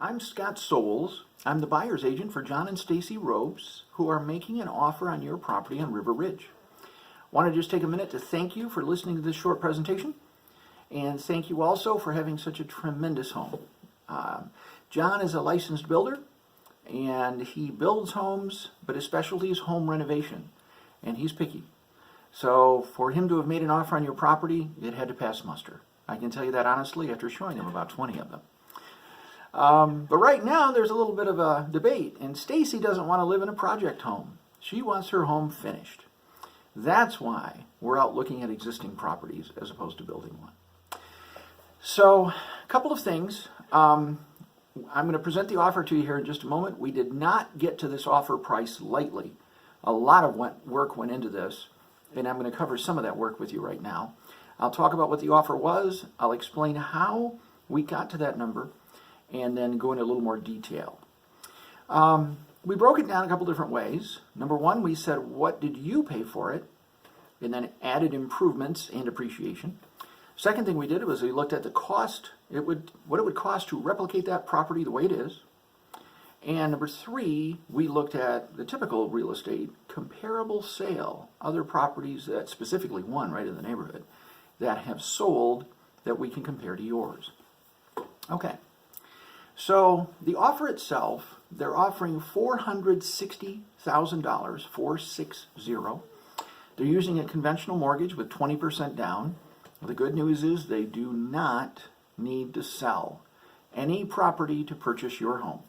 I'm Scott Souls. I'm the buyer's agent for John and Stacy Robes, who are making an offer on your property on River Ridge. Want to just take a minute to thank you for listening to this short presentation, and thank you also for having such a tremendous home. John is a licensed builder, and he builds homes, but his specialty is home renovation, and he's picky. So for him to have made an offer on your property, it had to pass muster. I can tell you that honestly after showing him about 20 of them. But right now there's a little bit of a debate, and Stacy doesn't want to live in a project home. She wants her home finished. That's why we're out looking at existing properties as opposed to building one. So, a couple of things. I'm going to present the offer to you here in just a moment. We did not get to this offer price lightly. A lot of work went into this, and I'm going to cover some of that work with you right now. I'll talk about what the offer was. I'll explain how we got to that number, and then go into a little more detail. We broke it down a couple different ways. Number one, we said, what did you pay for it? And then added improvements and appreciation. Second thing we did was we looked at the cost, what it would cost to replicate that property the way it is. And number three, we looked at the typical real estate comparable sale, other properties that specifically one right in the neighborhood that have sold that we can compare to yours. Okay. So the offer itself, they're offering $460,000, 460. They're using a conventional mortgage with 20% down. The good news is they do not need to sell any property to purchase your home.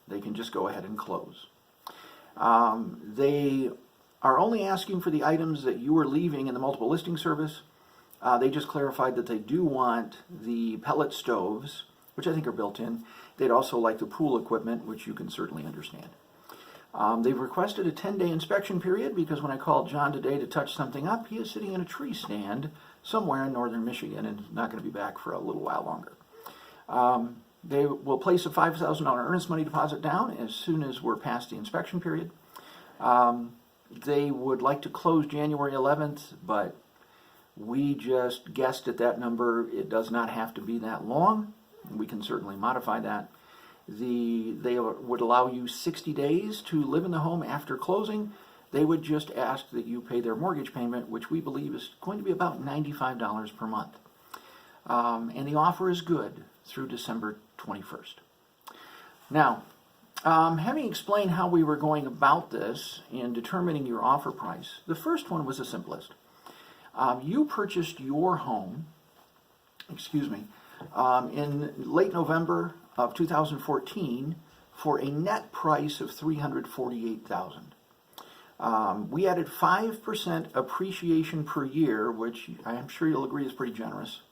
They can just go ahead and close. They are only asking for the items that you are leaving in the multiple listing service. They just clarified that they do want the pellet stoves, which I think are built in. They'd also like the pool equipment, which you can certainly understand. They've requested a 10-day inspection period because when I called John today to touch something up, he is sitting in a tree stand somewhere in northern Michigan and is not going to be back for a little while longer. They will place a $5,000 earnest money deposit down as soon as we're past the inspection period. They would like to close January 11th, but we just guessed at that number. It does not have to be that long. We can certainly modify that. They would allow you 60 days to live in the home after closing. They would just ask that you pay their mortgage payment, which we believe is going to be about $95 per month. And the offer is good through December 21st. Now, having explained how we were going about this in determining your offer price, the first one was the simplest. You purchased your home, in late November of 2014 for a net price of $348,000. We added 5% appreciation per year, which I'm sure you'll agree is pretty generous.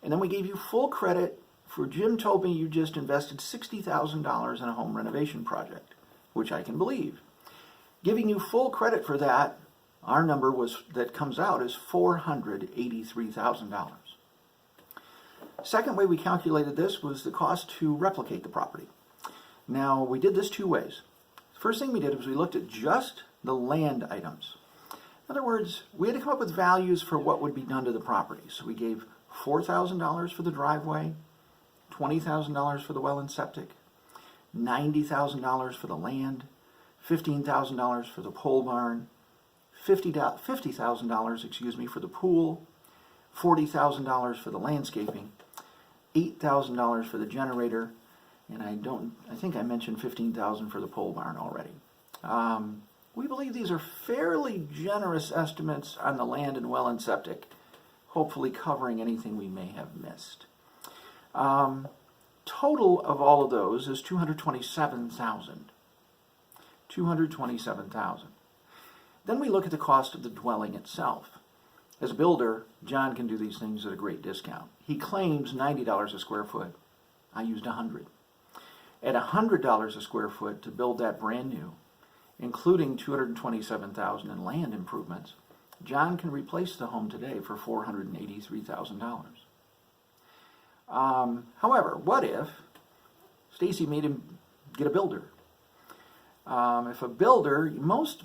And then we gave you full credit for, Jim told me you just invested $60,000 in a home renovation project, which I can believe. Giving you full credit for that, our number that comes out is $483,000. Second way we calculated this was the cost to replicate the property. Now, we did this two ways. First thing we did was we looked at just the land items. In other words, we had to come up with values for what would be done to the property. So we gave $4,000 for the driveway, $20,000 for the well and septic, $90,000 for the land, $15,000 for the pole barn, $50,000 for the pool, $40,000 for the landscaping, $8,000 for the generator, and I think I mentioned $15,000 for the pole barn already. We believe these are fairly generous estimates on the land and well and septic, hopefully covering anything we may have missed. Total of all of those is $227,000. $227,000. Then we look at the cost of the dwelling itself. As a builder, John can do these things at a great discount. He claims $90 a square foot. I used $100. At $100 a square foot to build that brand new, including $227,000 in land improvements, John can replace the home today for $483,000. However, what if Stacy made him get a builder? If a builder,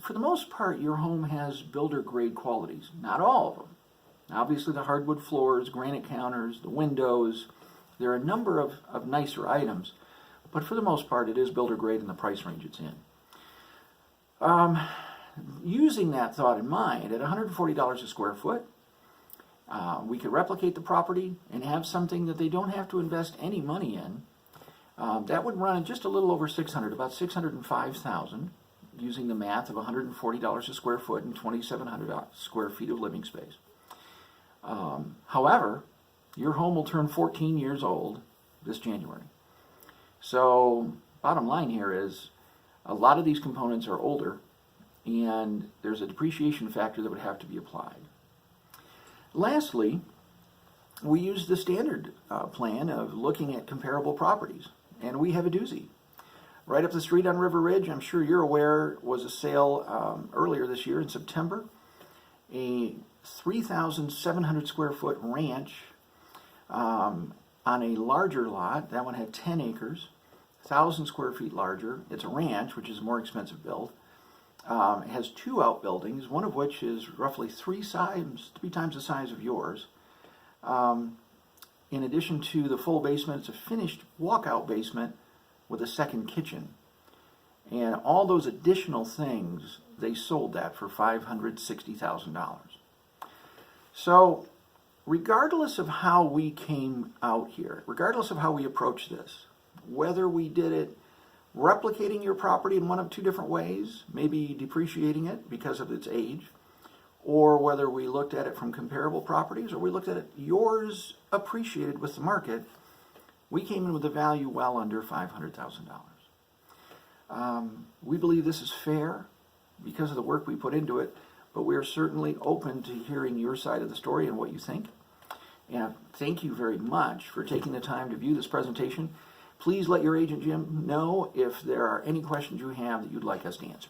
for the most part, your home has builder grade qualities. Not all of them. Obviously the hardwood floors, granite counters, the windows, there are a number of nicer items. but for the most part, it is builder grade in the price range it's in. Using that thought in mind, at $140 a square foot, we could replicate the property and have something that they don't have to invest any money in. That would run at just a little over $600, about $605,000, using the math of $140 a square foot and 2,700 square feet of living space. However, your home will turn 14 years old this January. So, bottom line here is, a lot of these components are older, and there's a depreciation factor that would have to be applied. Lastly, we use the standard plan of looking at comparable properties, and we have a doozy. Right up the street on River Ridge, I'm sure you're aware, was a sale earlier this year in September. A 3,700 square foot ranch on a larger lot. That one had 10 acres, 1,000 square feet larger. It's a ranch, which is a more expensive build. It has 2 outbuildings, one of which is roughly 3 times the size of yours. In addition to the full basement, it's a finished walkout basement with a second kitchen. And all those additional things, they sold that for $560,000. So, regardless of how we came out here, regardless of how we approach this, whether we did it replicating your property in one of 2 different ways, maybe depreciating it because of its age, or whether we looked at it from comparable properties, or we looked at it yours appreciated with the market, we came in with a value well under $500,000. We believe this is fair because of the work we put into it, but we're certainly open to hearing your side of the story and what you think. And thank you very much for taking the time to view this presentation. Please let your agent Jim know if there are any questions you have that you'd like us to answer.